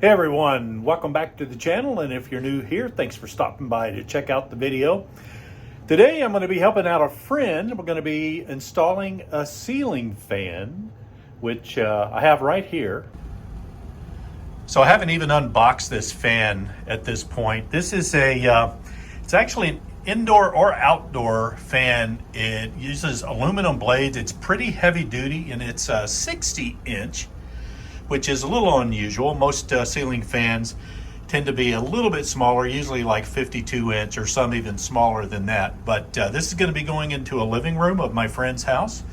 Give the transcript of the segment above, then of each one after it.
Hey everyone, welcome back to the channel, and if you're new here, thanks for stopping by to check out the video. Today I'm going to be helping out a friend. We're going to be installing a ceiling fan, which I have right here. So I haven't even unboxed this fan at this point. This is it's actually an indoor or outdoor fan. It uses aluminum blades. It's pretty heavy duty, and it's a 60-inch. Which is a little unusual. Most ceiling fans tend to be a little bit smaller, usually like 52-inch or some even smaller than that. But this is going to be going into a living room of my friend's house.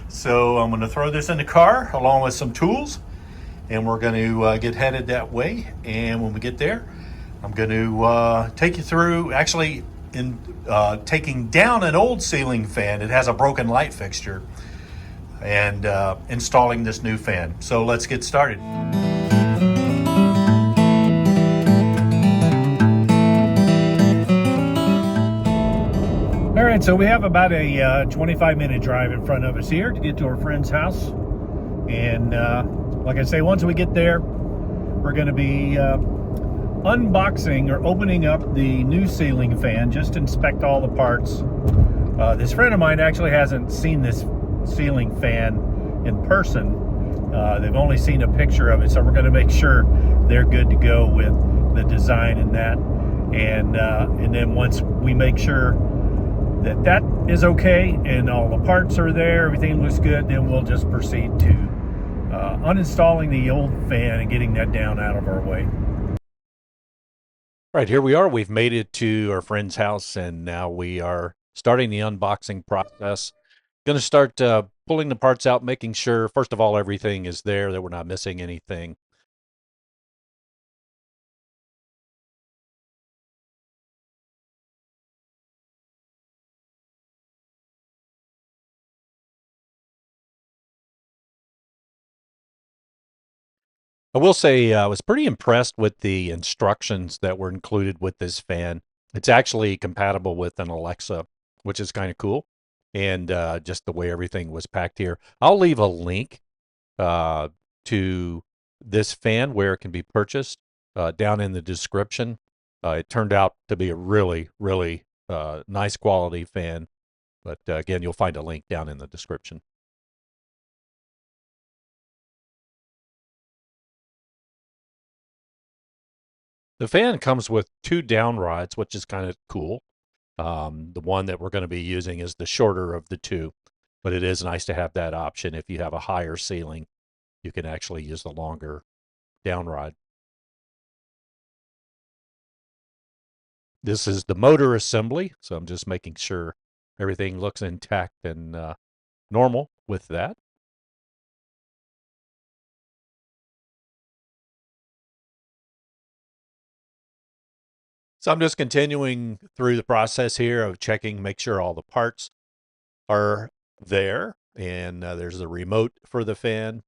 So I'm going to throw this in the car along with some tools, and we're going to get headed that way. And when we get there, I'm going to take you through actually in taking down an old ceiling fan. It has a broken light fixture, and installing this new fan. So let's get started. All right, so we have about a 25-minute drive in front of us here to get to our friend's house. And like I say, once we get there, we're going to be unboxing or opening up the new ceiling fan, just to inspect all the parts. This friend of mine actually hasn't seen this ceiling fan in person. They've only seen a picture of it, so we're going to make sure they're good to go with the design and that. And then once we make sure that that is okay and all the parts are there, everything looks good, then we'll just proceed to uninstalling the old fan and getting that down out of our way. Right, here we are. We've made it to our friend's house, and now we are starting the unboxing process. Going to start pulling the parts out, making sure, first of all, everything is there, that we're not missing anything. I will say I was pretty impressed with the instructions that were included with this fan. It's actually compatible with an Alexa, which is kind of cool. And just the way everything was packed here. I'll leave a link to this fan where it can be purchased down in the description. It turned out to be a really, really nice quality fan. But again, you'll find a link down in the description. The fan comes with two down rods, which is kind of cool. The one that we're going to be using is the shorter of the two, but it is nice to have that option. If you have a higher ceiling, you can actually use the longer down rod. This is the motor assembly, so I'm just making sure everything looks intact and normal with that. So I'm just continuing through the process here of checking, make sure all the parts are there. And there's the remote for the fan.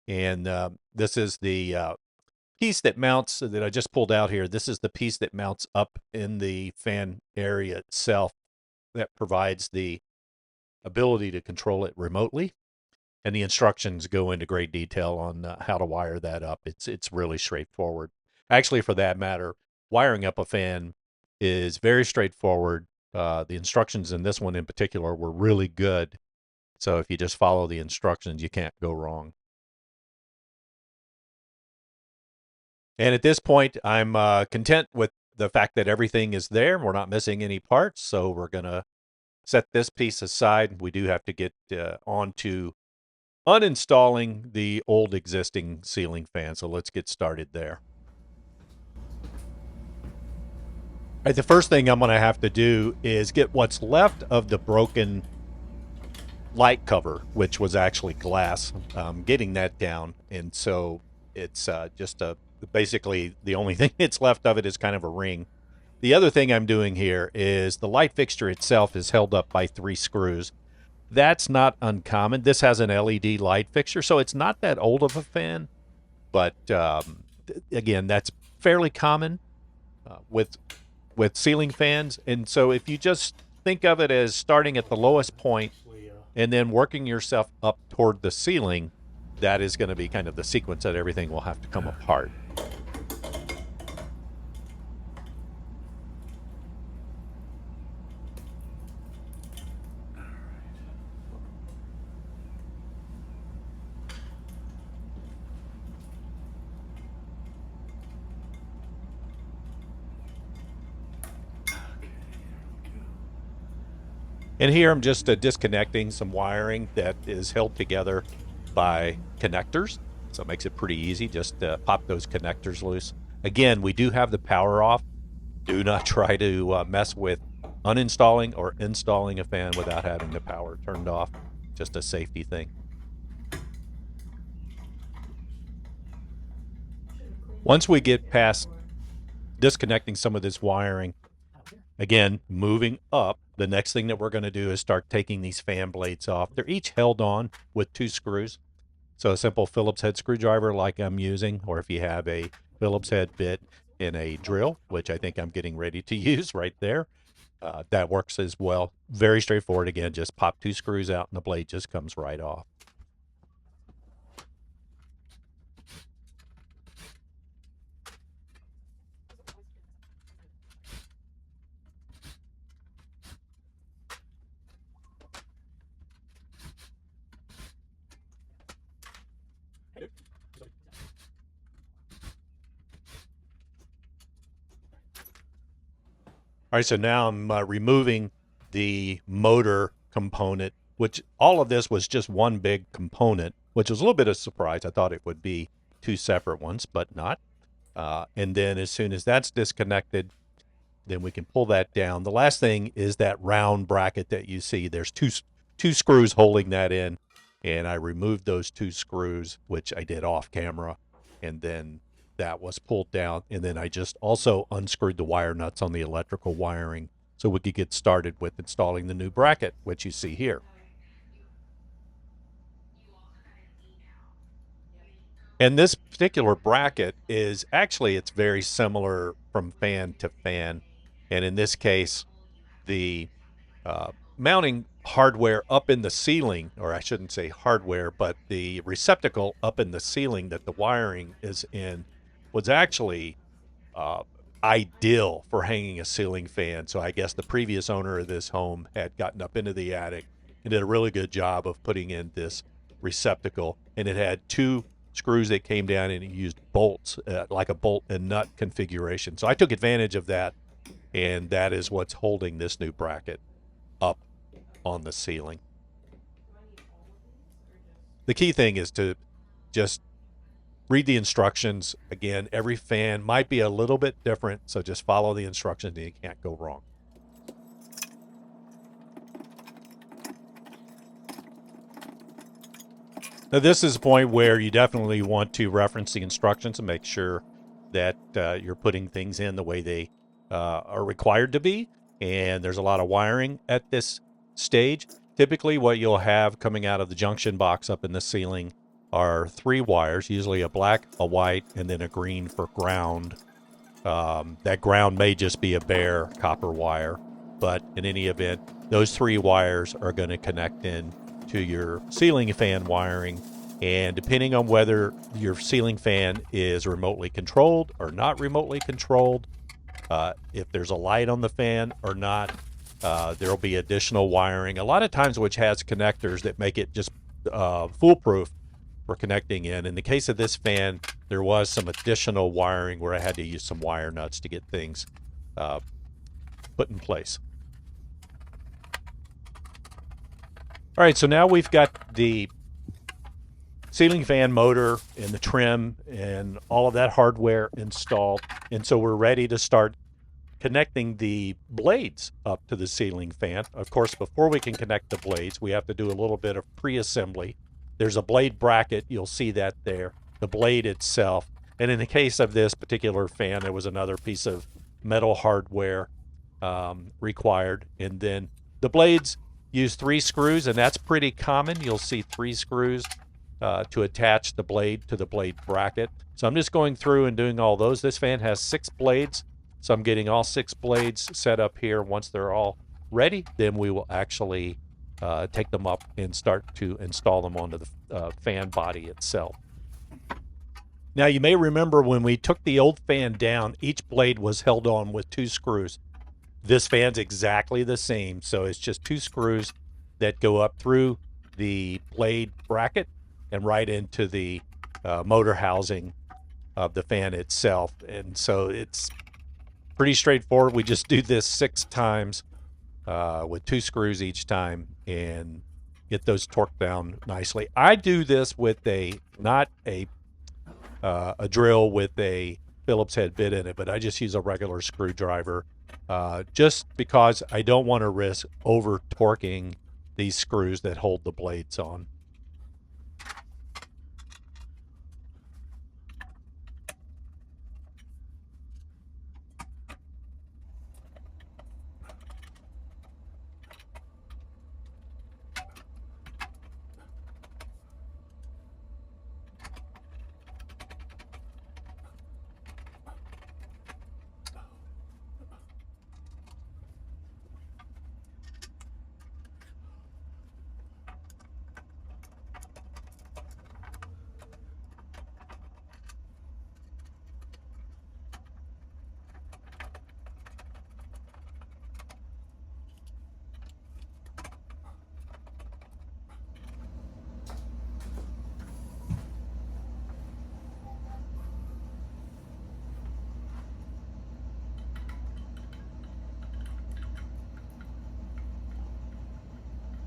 And this is the piece that mounts, that I just pulled out here. This is the piece that mounts up in the fan area itself that provides the ability to control it remotely. And the instructions go into great detail on how to wire that up. It's really straightforward. Actually, for that matter, wiring up a fan is very straightforward. The instructions in this one in particular were really good. So if you just follow the instructions, you can't go wrong. And at this point, I'm content with the fact that everything is there. We're not missing any parts. So we're going to set this piece aside. We do have to get on to uninstalling the old existing ceiling fan. So let's get started there. Right, the first thing I'm going to have to do is get what's left of the broken light cover, which was actually glass, getting that down. And so it's just basically the only thing that's left of it is kind of a ring. The other thing I'm doing here is the light fixture itself is held up by 3 screws. That's not uncommon. This has an LED light fixture, so it's not that old of a fan. But again, that's fairly common with ceiling fans. And so if you just think of it as starting at the lowest point and then working yourself up toward the ceiling, that is going to be kind of the sequence that everything will have to come apart. And here I'm just disconnecting some wiring that is held together by connectors. So it makes it pretty easy. Just pop those connectors loose. Again, we do have the power off. Do not try to mess with uninstalling or installing a fan without having the power turned off. Just a safety thing. Once we get past disconnecting some of this wiring, again, moving up, the next thing that we're going to do is start taking these fan blades off. They're each held on with 2 screws. So a simple Phillips head screwdriver like I'm using, or if you have a Phillips head bit in a drill, which I think I'm getting ready to use right there, that works as well. Very straightforward. Again, just pop 2 screws out and the blade just comes right off. All right, so now I'm removing the motor component, which all of this was just one big component, which was a little bit of a surprise. I thought it would be 2 separate ones, but not. And then as soon as that's disconnected, then we can pull that down. The last thing is that round bracket that you see. There's two screws holding that in, and I removed those 2 screws, which I did off camera, and then that was pulled down, and then I just also unscrewed the wire nuts on the electrical wiring so we could get started with installing the new bracket, which you see here. And this particular bracket is actually, it's very similar from fan to fan. And in this case, the mounting hardware up in the ceiling, or I shouldn't say hardware, but the receptacle up in the ceiling that the wiring is in was actually ideal for hanging a ceiling fan. So I guess the previous owner of this home had gotten up into the attic and did a really good job of putting in this receptacle. And it had 2 screws that came down, and it used bolts, like a bolt and nut configuration. So I took advantage of that, and that is what's holding this new bracket up on the ceiling. The key thing is to just read the instructions. Again, every fan might be a little bit different, so just follow the instructions and you can't go wrong. Now, this is a point where you definitely want to reference the instructions and make sure that you're putting things in the way they are required to be. And there's a lot of wiring at this stage. Typically, what you'll have coming out of the junction box up in the ceiling are 3 wires, usually a black, a white, and then a green for ground. That ground may just be a bare copper wire, but in any event, those 3 wires are going to connect in to your ceiling fan wiring. And depending on whether your ceiling fan is remotely controlled or not remotely controlled, if there's a light on the fan or not, there'll be additional wiring, a lot of times which has connectors that make it just foolproof for connecting in. In the case of this fan, there was some additional wiring where I had to use some wire nuts to get things put in place. All right, so now we've got the ceiling fan motor and the trim and all of that hardware installed, and so we're ready to start connecting the blades up to the ceiling fan. Of course, before we can connect the blades, we have to do a little bit of pre-assembly. There's a blade bracket, you'll see that there, the blade itself, and in the case of this particular fan, there was another piece of metal hardware required, and then the blades use 3 screws, and that's pretty common. You'll see 3 screws to attach the blade to the blade bracket. So I'm just going through and doing all those. This fan has 6 blades, so I'm getting all 6 blades set up here. Once they're all ready, then we will actually take them up and start to install them onto the fan body itself. Now, you may remember when we took the old fan down, each blade was held on with 2 screws. This fan's exactly the same, so it's just 2 screws that go up through the blade bracket and right into the motor housing of the fan itself. And so it's pretty straightforward. We just do this 6 times, with 2 screws each time and get those torqued down nicely. I do this with not a drill with a Phillips head bit in it, but I just use a regular screwdriver, just because I don't want to risk over torquing these screws that hold the blades on.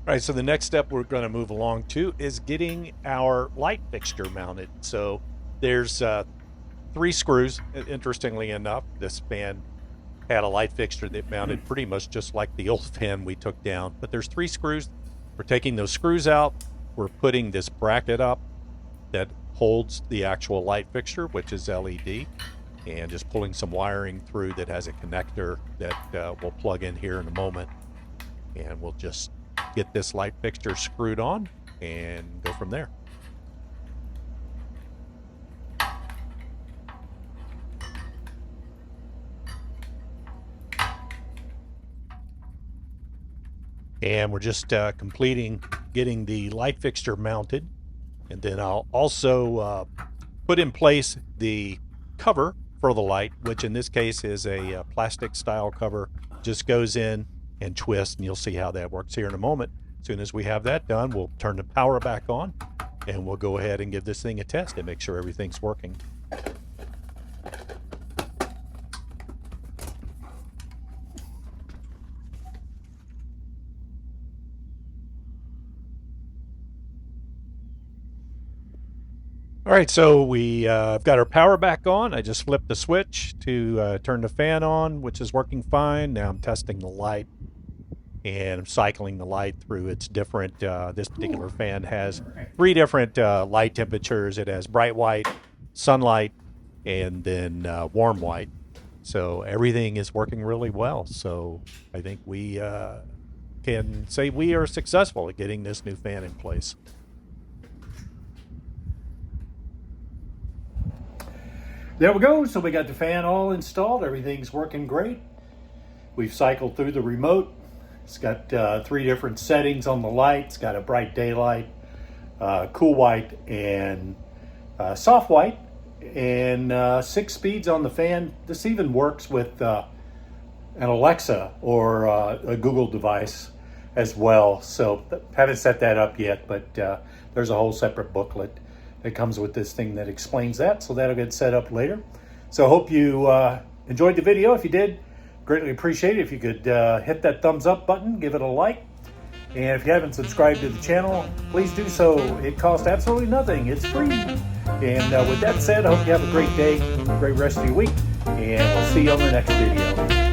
All right, so the next step we're going to move along to is getting our light fixture mounted. So there's 3 screws. Interestingly enough, this fan had a light fixture that mounted pretty much just like the old fan we took down. But there's 3 screws. We're taking those screws out. We're putting this bracket up that holds the actual light fixture, which is LED, and just pulling some wiring through that has a connector that we'll plug in here in a moment. And we'll just get this light fixture screwed on and go from there. And we're just completing getting the light fixture mounted, and then I'll also put in place the cover for the light, which in this case is a plastic style cover. Just goes in and twist, and you'll see how that works here in a moment. As soon as we have that done, we'll turn the power back on and we'll go ahead and give this thing a test and make sure everything's working. All right, so we've got our power back on. I just flipped the switch to turn the fan on, which is working fine. Now I'm testing the light, and I'm cycling the light through its different, this particular fan has 3 different light temperatures. It has bright white, sunlight, and then warm white. So everything is working really well. So I think we can say we are successful at getting this new fan in place. There we go. So we got the fan all installed. Everything's working great. We've cycled through the remote. It's got 3 different settings on the light. It's got a bright daylight, cool white, and soft white, and 6 speeds on the fan. This even works with an Alexa or a Google device as well. So haven't set that up yet, but there's a whole separate booklet that comes with this thing that explains that. So that'll get set up later. So I hope you enjoyed the video. If you did, greatly appreciate it if you could hit that thumbs up button, give it a like, and if you haven't subscribed to the channel, please do so. It costs absolutely nothing. It's free. And with that said, I hope you have a great day, great rest of your week, and we'll see you on the next video.